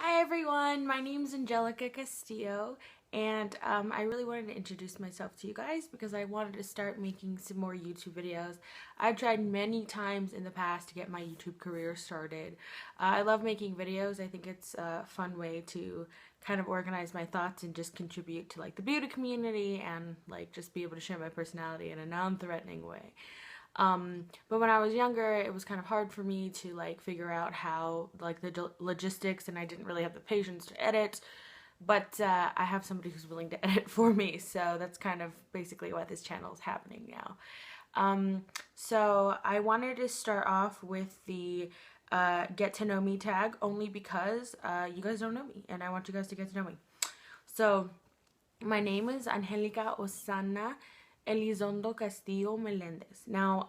Hi everyone, my name is Angelica Castillo, and I really wanted to introduce myself to you guys because I wanted to start making some more YouTube videos. I've tried many times in the past to get my YouTube career started. I love making videos. I think it's a fun way to kind of organize my thoughts and just contribute to like the beauty community and like just be able to share my personality in a non-threatening way. But when I was younger, it was kind of hard for me to like figure out how like the logistics, and I didn't really have the patience to edit. But I have somebody who's willing to edit for me, so that's kind of basically why this channel is happening now. So I wanted to start off with the get to know me tag only because you guys don't know me, and I want you guys to get to know me. So my name is Angelica Osana Elizondo Castillo Melendez. Now,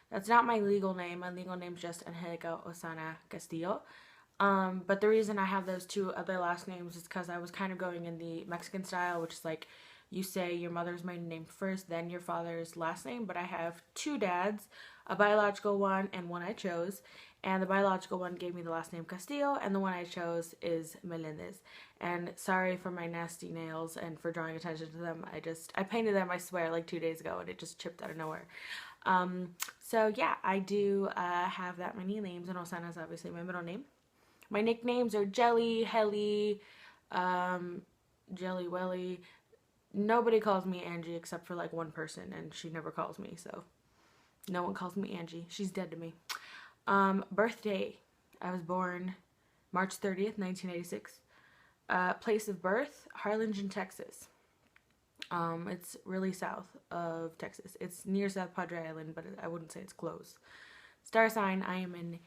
that's not my legal name. My legal name is just Angelica Osana Castillo. But the reason I have those two other last names is because I was kind of going in the Mexican style, which is like you say your mother's maiden name first, then your father's last name. But I have two dads, a biological one and one I chose. And the biological one gave me the last name Castillo, and the one I chose is Melendez. And sorry for my nasty nails and for drawing attention to them. I painted them, I swear, like 2 days ago, and it just chipped out of nowhere. So yeah, I do have that many names, and Osana is obviously my middle name. My nicknames are Jelly, Helly, Jelly Welly. Nobody calls me Angie except for like one person, and she never calls me, so no one calls me Angie. She's dead to me. Birthday. I was born March 30th, 1986. Place of birth, Harlingen, Texas. It's really south of Texas. It's near South Padre Island, but I wouldn't say it's close. Star sign, I am an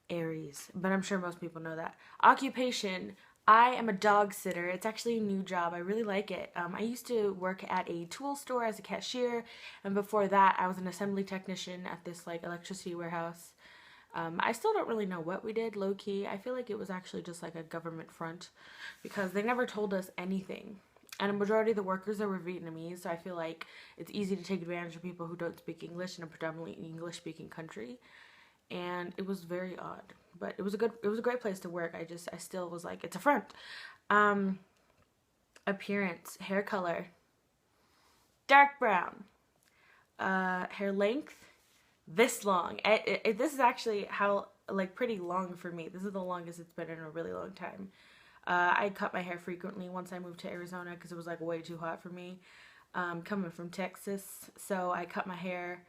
Aries, but I'm sure most people know that. Occupation, I am a dog sitter. It's actually a new job. I really like it. I used to work at a tool store as a cashier, and before that I was an assembly technician at this like electricity warehouse. I still don't really know what we did, low-key. I feel like it was actually just like a government front because they never told us anything. And a majority of the workers there were Vietnamese, so I feel like it's easy to take advantage of people who don't speak English in a predominantly English-speaking country. And it was very odd, but it was a great place to work. I still was like, it's a front. Appearance, hair color, dark brown. Hair length, this long. This is actually how like pretty long for me. This is the longest it's been in a really long time. I cut my hair frequently once I moved to Arizona because it was like way too hot for me. Coming from Texas, so I cut my hair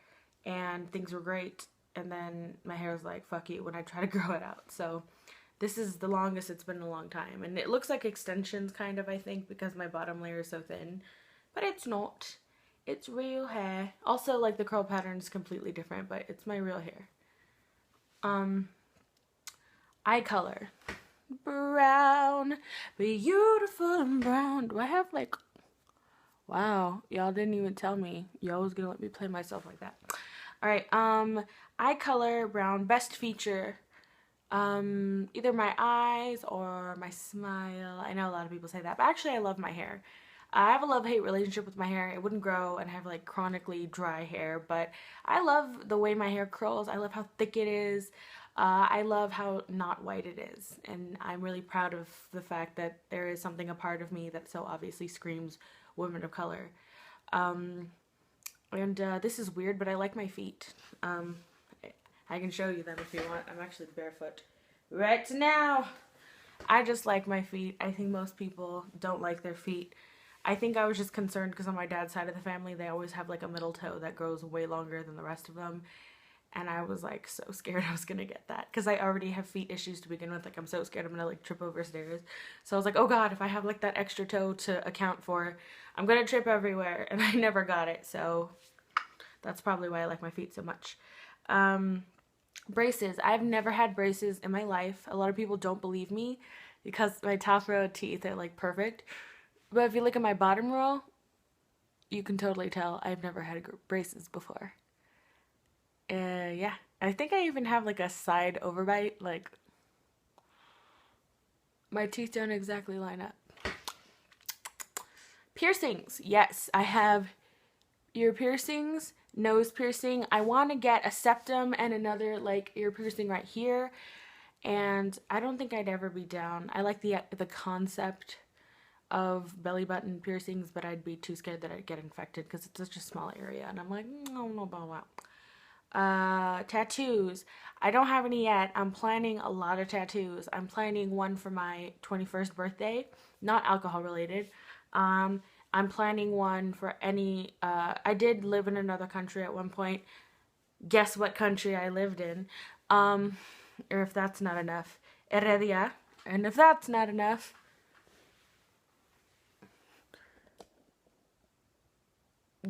and things were great. And then my hair was like, fuck you, when I try to grow it out. So this is the longest it's been in a long time. And it looks like extensions kind of, I think, because my bottom layer is so thin. But it's not. It's real hair. Also, like, the curl pattern is completely different, but it's my real hair. Eye color. Brown. Beautiful and brown. Do I have, like... Wow, y'all didn't even tell me. Y'all was gonna let me play myself like that. Alright, eye color, brown. Best feature, either my eyes or my smile. I know a lot of people say that, but actually I love my hair. I have a love-hate relationship with my hair. It wouldn't grow, and I have like chronically dry hair, but I love the way my hair curls. I love how thick it is. I love how not white it is, and I'm really proud of the fact that there is something, a part of me that so obviously screams women of color. And this is weird, but I like my feet. I can show you them if you want. I'm actually barefoot right now. I just like my feet. I think most people don't like their feet. I think I was just concerned because on my dad's side of the family, they always have like a middle toe that grows way longer than the rest of them. And I was like so scared I was gonna get that because I already have feet issues to begin with. Like, I'm so scared I'm gonna like trip over stairs. So I was like, oh god, if I have like that extra toe to account for, I'm gonna trip everywhere. And I never got it, so that's probably why I like my feet so much. Braces. I've never had braces in my life. A lot of people don't believe me because my top row of teeth are like perfect. But if you look at my bottom row, you can totally tell I've never had braces before. Yeah. I think I even have like a side overbite. Like, my teeth don't exactly line up. Piercings. Yes, I have ear piercings, nose piercing. I want to get a septum and another like ear piercing right here. and I don't think I'd ever be down. I like the concept of belly button piercings, but I'd be too scared that I'd get infected because it's such a small area, and I'm like, no, no, no, no. Tattoos. I don't have any yet. I'm planning a lot of tattoos. I'm planning one for my 21st birthday, not alcohol related. Um, I'm planning one for any. I did live in another country at one point. Guess what country I lived in? Um, or if that's not enough, Heredia. And if that's not enough,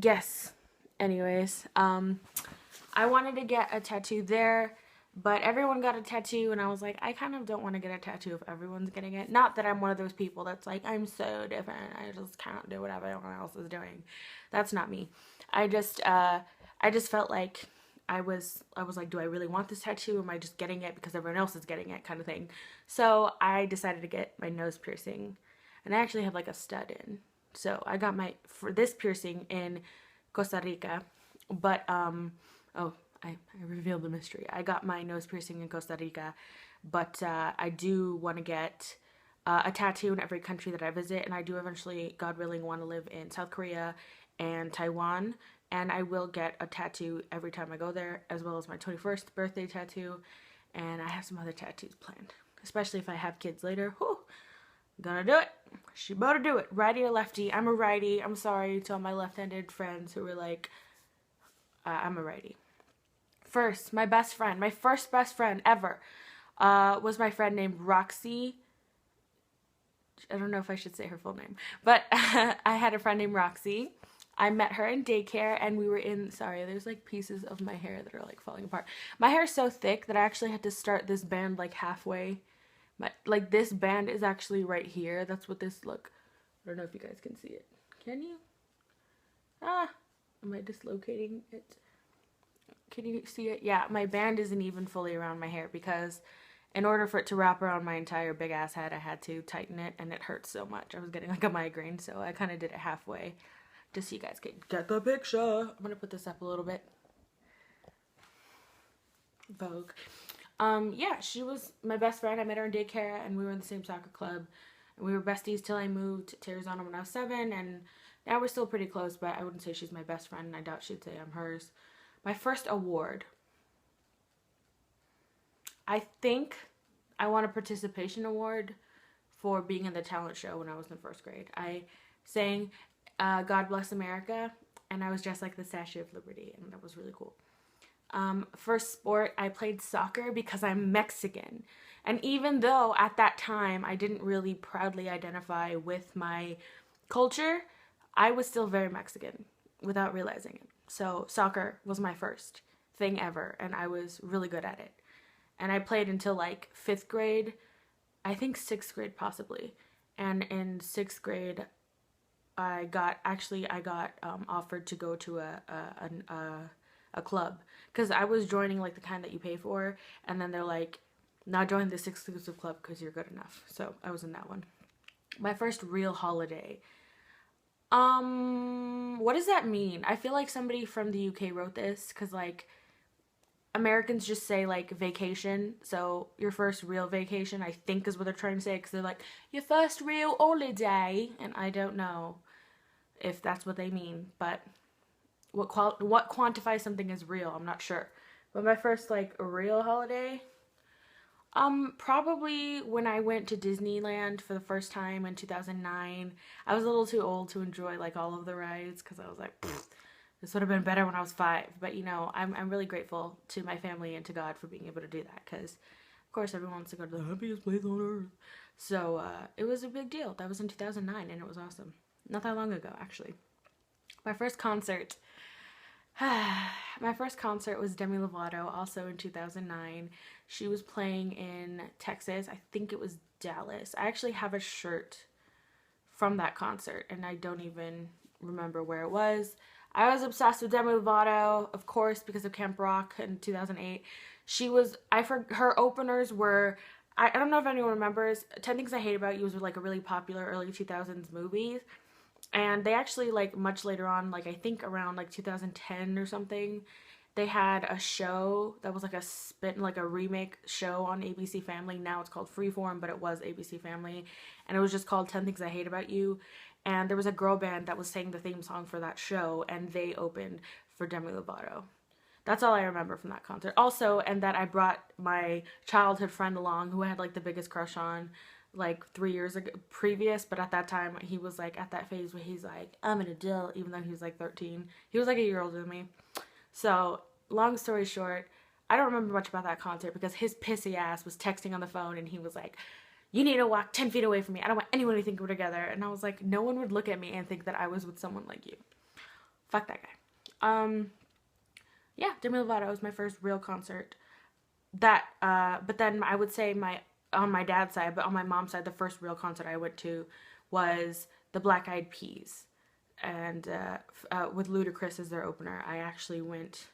yes. Anyways, I wanted to get a tattoo there, but everyone got a tattoo, and I was like, I kind of don't want to get a tattoo if everyone's getting it. Not that I'm one of those people that's like, I'm so different, I just can't do what everyone else is doing. That's not me. I just felt like I was like, do I really want this tattoo? Or am I just getting it because everyone else is getting it, kind of thing. So I decided to get my nose piercing, and I actually have like a stud in. So I got for this piercing in Costa Rica, but oh, I revealed the mystery. I got my nose piercing in Costa Rica, but I do want to get a tattoo in every country that I visit, and I do eventually, God willing, want to live in South Korea and Taiwan, and I will get a tattoo every time I go there, as well as my 21st birthday tattoo, and I have some other tattoos planned, especially if I have kids later. Whew, gonna do it. She better do it. Righty or lefty? I'm a righty. I'm sorry to all my left-handed friends who were like, I'm a righty. First, my best friend, my first best friend ever, was my friend named Roxy. I don't know if I should say her full name, but I had a friend named Roxy. I met her in daycare, and we were in, sorry, there's like pieces of my hair that are like falling apart. My hair is so thick that I actually had to start this band like halfway. Like this band is actually right here. That's what this look. I don't know if you guys can see it. Can you? Am I dislocating it? Can you see it? Yeah, my band isn't even fully around my hair because in order for it to wrap around my entire big ass head, I had to tighten it, and it hurts so much. I was getting like a migraine, so I kind of did it halfway just so you guys could get the picture. I'm gonna put this up a little bit. Vogue. Yeah, she was my best friend. I met her in daycare, and we were in the same soccer club, and we were besties till I moved to Arizona when I was 7, and now we're still pretty close, but I wouldn't say she's my best friend, and I doubt she'd say I'm hers. My first award. I think I won a participation award for being in the talent show when I was in 1st grade. I sang God Bless America, and I was dressed like the Statue of Liberty, and that was really cool. First sport, I played soccer because I'm Mexican. And even though at that time I didn't really proudly identify with my culture, I was still very Mexican without realizing it. So soccer was my first thing ever, and I was really good at it. And I played until like 5th grade, I think 6th grade possibly. And in 6th grade, I got offered to go to a club because I was joining like the kind that you pay for, and then they're like, now join this exclusive club because you're good enough. So I was in that one. My first real holiday. What does that mean? I feel like somebody from the UK wrote this because like Americans just say like vacation. So your first real vacation, I think, is what they're trying to say, because they're like, your first real holiday, and I don't know if that's what they mean, but what quantifies something as real, I'm not sure. But my first like real holiday, probably when I went to Disneyland for the first time in 2009. I was a little too old to enjoy like all of the rides because I was like, this would have been better when I was 5. But you know, I'm really grateful to my family and to God for being able to do that, because of course everyone wants to go to the happiest place on earth. So it was a big deal. That was in 2009, and it was awesome. Not that long ago, actually. My first concert. My first concert was Demi Lovato, also in 2009. She was playing in Texas. I think it was Dallas. I actually have a shirt from that concert, and I don't even remember where it was. I was obsessed with Demi Lovato, of course, because of Camp Rock in 2008. Her openers were, I don't know if anyone remembers, 10 Things I Hate About You was like a really popular early 2000s movie. And they actually, like, much later on, like, I think around, like, 2010 or something, they had a show that was like a spin, like a remake show on ABC Family. Now it's called Freeform, but it was ABC Family, and it was just called 10 Things I Hate About You. And there was a girl band that was singing the theme song for that show, and they opened for Demi Lovato. That's all I remember from that concert. Also, and that I brought my childhood friend along who I had like the biggest crush on like 3 years ago previous, but at that time he was like at that phase where he's like, I'm an adult, even though he was like 13. He was like a year older than me. So, long story short, I don't remember much about that concert because his pissy ass was texting on the phone and he was like, you need to walk 10 feet away from me. I don't want anyone to think we're together. And I was like, no one would look at me and think that I was with someone like you. Fuck that guy. Yeah, Demi Lovato was my first real concert. But then I would say on my dad's side, but on my mom's side, the first real concert I went to was the Black Eyed Peas. And with Ludacris as their opener, I actually went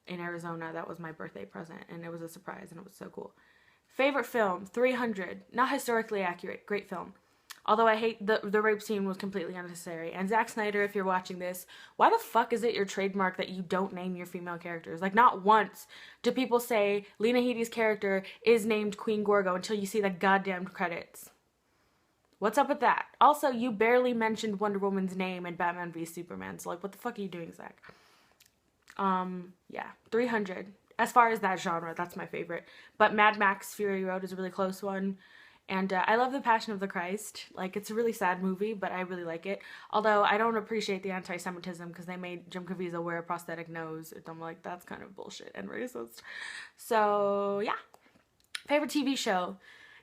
in Arizona. That was my birthday present, and it was a surprise, and it was so cool. Favorite film, 300. Not historically accurate. Great film. Although I hate the rape scene was completely unnecessary. And Zack Snyder, if you're watching this, why the fuck is it your trademark that you don't name your female characters? Like, not once do people say Lena Headey's character is named Queen Gorgo until you see the goddamn credits. What's up with that? Also, you barely mentioned Wonder Woman's name in Batman v Superman. So, like, what the fuck are you doing, Zach? Yeah, 300. As far as that genre, that's my favorite. But Mad Max Fury Road is a really close one. And I love The Passion of the Christ. Like, it's a really sad movie, but I really like it. Although, I don't appreciate the anti-Semitism because they made Jim Caviezel wear a prosthetic nose. And I'm like, that's kind of bullshit and racist. So, yeah. Favorite TV show?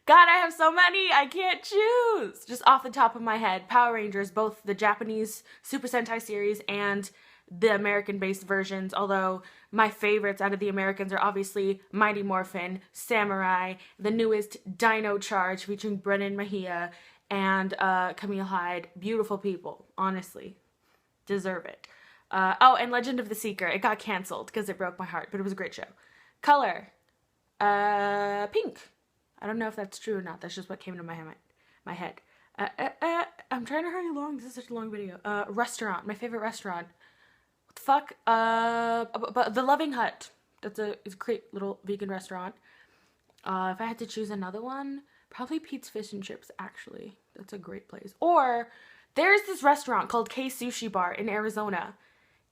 God, I have so many, I can't choose. Just off the top of my head, Power Rangers, both the Japanese Super Sentai series and the American-based versions, although my favorites out of the Americans are obviously Mighty Morphin, Samurai, the newest Dino Charge featuring Brennan Mahia, and Camille Hyde. Beautiful people, honestly. Deserve it. Oh, and Legend of the Seeker. It got canceled because it broke my heart, but it was a great show. Color. Pink. I don't know if that's true or not. That's just what came to my head. I'm trying to hurry along. This is such a long video. Restaurant. My favorite restaurant. What the fuck? But The Loving Hut. It's a great little vegan restaurant. If I had to choose another one, probably Pete's Fish and Chips, actually. That's a great place. Or, there's this restaurant called K Sushi Bar in Arizona.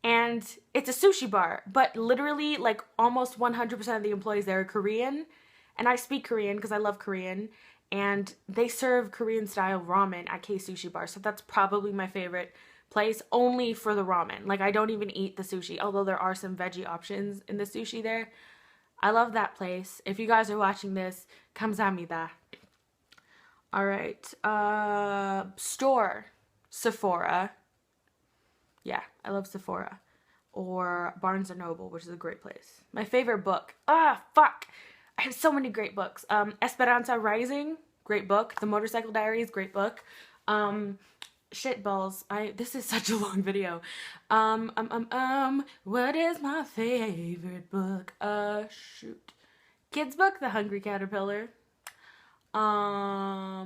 And it's a sushi bar, but literally, like, almost 100% of the employees there are Korean. And I speak Korean because I love Korean. And they serve Korean-style ramen at K Sushi Bar. So that's probably my favorite place, only for the ramen. Like, I don't even eat the sushi, although there are some veggie options in the sushi there. I love that place. If you guys are watching this, kamsahamnida. Alright. Store. Sephora. Yeah, I love Sephora. Or Barnes & Noble, which is a great place. My favorite book. Fuck! I have so many great books. Esperanza Rising, great book. The Motorcycle Diaries, great book. Shitballs. This is such a long video. What is my favorite book? Shoot. Kids book, The Hungry Caterpillar. Yeah,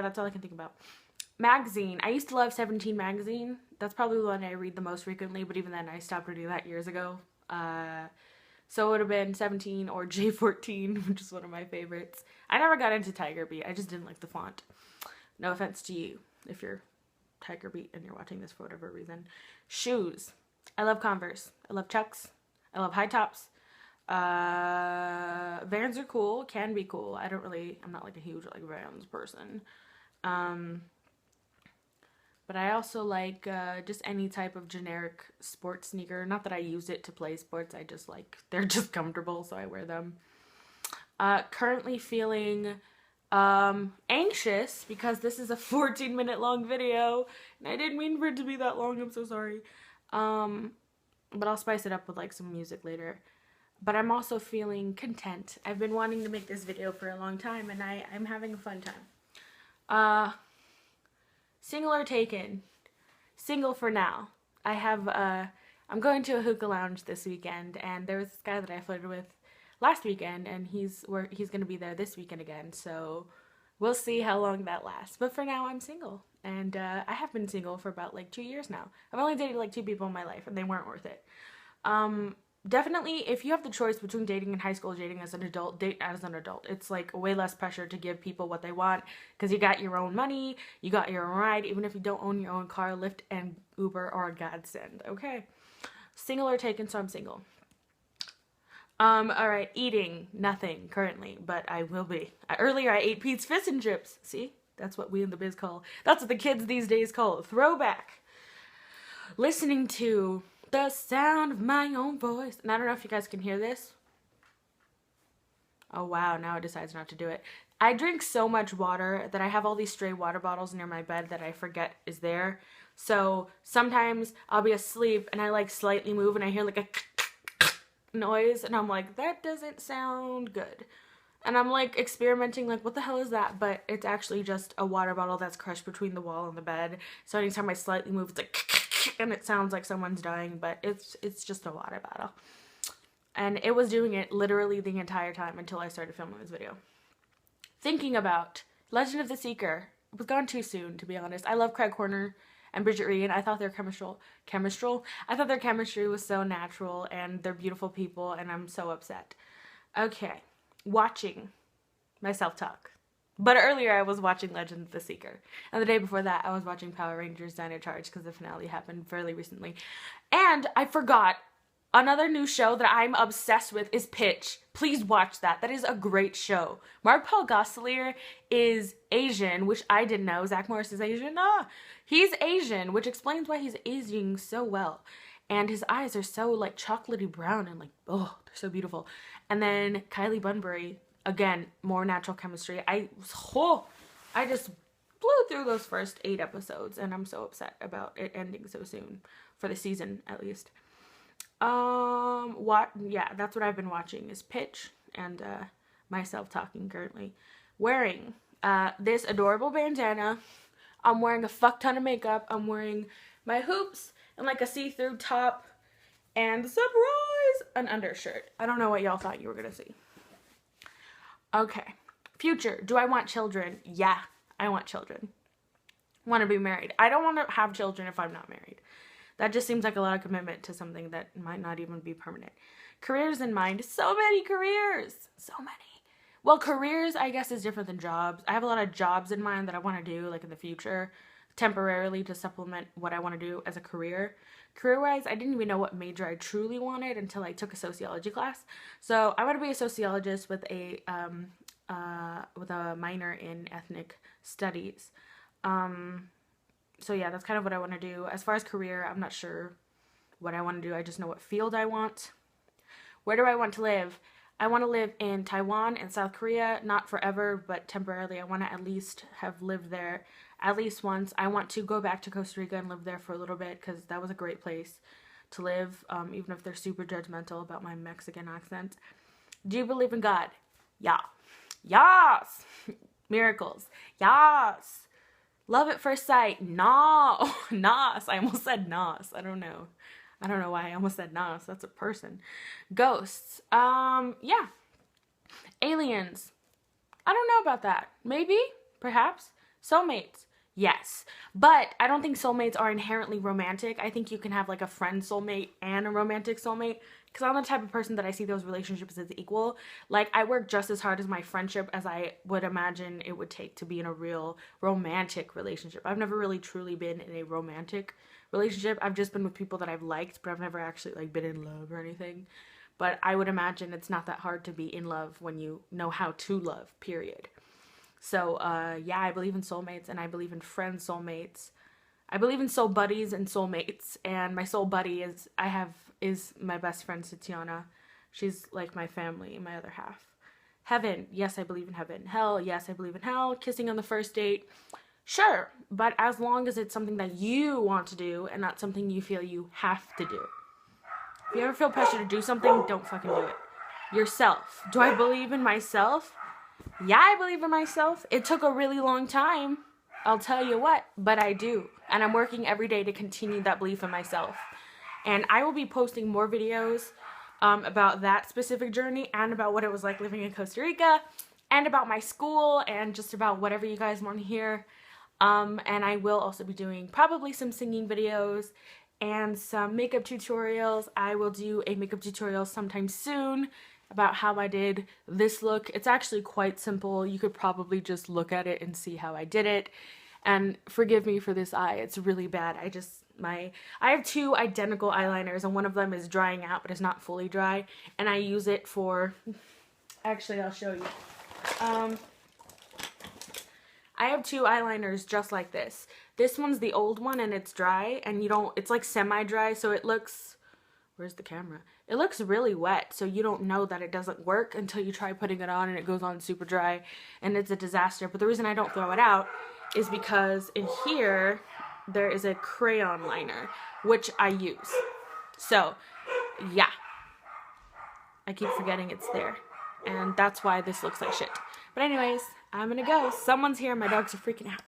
that's all I can think about. Magazine. I used to love 17 magazine. That's probably the one I read the most frequently, but even then I stopped reading that years ago. So it would have been 17 or J14, which is one of my favorites. I never got into Tiger Beat. I just didn't like the font. No offense to you if you're Tiger Beat and you're watching this for whatever reason. Shoes. I love Converse. I love Chucks. I love high tops. Vans are cool. Can be cool. I'm not like a huge like Vans person. But I also like just any type of generic sports sneaker. Not that I use it to play sports. I just like, they're just comfortable, so I wear them. Currently feeling anxious because this is a 14-minute long video. And I didn't mean for it to be that long. I'm so sorry. But I'll spice it up with like some music later. But I'm also feeling content. I've been wanting to make this video for a long time and I'm having a fun time. Single or taken? Single for now. I'm going to a hookah lounge this weekend, and there was this guy that I flirted with last weekend, and he's going to be there this weekend again, so We'll see how long that lasts. But for now, I'm single. And I have been single for about like 2 years now. I've only dated like 2 people in my life, and they weren't worth it. Definitely, if you have the choice between dating in high school, dating as an adult, date as an adult. It's like way less pressure to give people what they want because you got your own money, you got your own ride. Even if you don't own your own car, Lyft and Uber are a godsend. Okay, single or taken, so I'm single. All right, eating nothing currently, but I will be. Earlier, I ate Pete's fish and chips. See, that's what we in the biz call. That's what the kids these days call throwback. Listening to the sound of my own voice. And I don't know if you guys can hear this. Oh wow, now it decides not to do it. I drink so much water that I have all these stray water bottles near my bed that I forget is there. So sometimes I'll be asleep and I like slightly move and I hear like a noise and I'm like, that doesn't sound good. And I'm like experimenting like, what the hell is that? But it's actually just a water bottle that's crushed between the wall and the bed. So anytime I slightly move, it's like and it sounds like someone's dying, but it's just a water bottle. And it was doing it literally the entire time until I started filming this video. Thinking about Legend of the Seeker. It was gone too soon, to be honest. I love Craig Horner and Bridget Regan. I thought their I thought their chemistry was so natural, and they're beautiful people, and I'm so upset. Okay, watching my self-talk. But earlier I was watching Legend of the Seeker. And the day before that I was watching Power Rangers Dino Charge because the finale happened fairly recently. And I forgot, another new show that I'm obsessed with is Pitch. Please watch that. That is a great show. Mark-Paul Gosselaar is Asian, which I didn't know. Zach Morris is Asian. He's Asian, which explains why he's aging so well. And his eyes are so like chocolatey brown and like, oh, they're so beautiful. And then Kylie Bunbury, again, more natural chemistry. I just blew through those first 8 episodes, and I'm so upset about it ending so soon, for the season at least. Yeah, that's what I've been watching is Pitch and myself talking currently. Wearing this adorable bandana. I'm wearing a fuck ton of makeup. I'm wearing my hoops and like a see-through top and surprise, an undershirt. I don't know what y'all thought you were gonna see. Okay, future. Do I want children? Yeah, I want children. Want to be married. I don't want to have children if I'm not married. That just seems like a lot of commitment to something that might not even be permanent. Careers in mind. So many careers. So many. Well, careers, I guess, is different than jobs. I have a lot of jobs in mind that I want to do, like in the future, temporarily to supplement what I want to do as a career. Career-wise, I didn't even know what major I truly wanted until I took a sociology class. So I want to be a sociologist with a minor in ethnic studies. So yeah, that's kind of what I want to do. As far as career, I'm not sure what I want to do. I just know what field I want. Where do I want to live? I want to live in Taiwan and South Korea, not forever, but temporarily. I want to at least have lived there at least once. I want to go back to Costa Rica and live there for a little bit because that was a great place to live, even if they're super judgmental about my Mexican accent. Do you believe in God? Yeah. Yes. Miracles. Yes. Love at first sight. No. Nos. I almost said nos. I don't know why I almost said nos. That's a person. Ghosts. Yeah. Aliens. I don't know about that. Maybe. Perhaps. Soulmates. Yes. But I don't think soulmates are inherently romantic. I think you can have like a friend soulmate and a romantic soulmate. Because I'm the type of person that I see those relationships as equal. Like, I work just as hard as my friendship as I would imagine it would take to be in a real romantic relationship. I've never really truly been in a romantic relationship. I've just been with people that I've liked, but I've never actually like been in love or anything. But I would imagine it's not that hard to be in love when you know how to love, period. So, yeah, I believe in soulmates and I believe in friend soulmates. I believe in soul buddies and soulmates, and my soul buddy is my best friend Tatiana. She's like my family, my other half. Heaven, yes, I believe in heaven. Hell, yes, I believe in hell. Kissing on the first date, sure, but as long as it's something that you want to do and not something you feel you have to do. If you ever feel pressure to do something, don't fucking do it. Yourself. Do I believe in myself? Yeah, I believe in myself. It took a really long time, I'll tell you what, but I do. And I'm working every day to continue that belief in myself. And I will be posting more videos about that specific journey and about what it was like living in Costa Rica and about my school and just about whatever you guys want to hear. And I will also be doing probably some singing videos and some makeup tutorials. I will do a makeup tutorial sometime soon about how I did this look. It's actually quite simple. You could probably just look at it and see how I did it. And forgive me for this eye, it's really bad. I have two identical eyeliners and one of them is drying out but it's not fully dry, and I use it for, actually I'll show you. I have two eyeliners just like this. This one's the old one and it's dry, and it's like semi-dry, so it looks, where's the camera? It looks really wet, so you don't know that it doesn't work until you try putting it on and it goes on super dry and it's a disaster. But the reason I don't throw it out is because in here there is a crayon liner, which I use. So yeah, I keep forgetting it's there, and that's why this looks like shit. But anyways, I'm gonna go. Someone's here, my dogs are freaking out.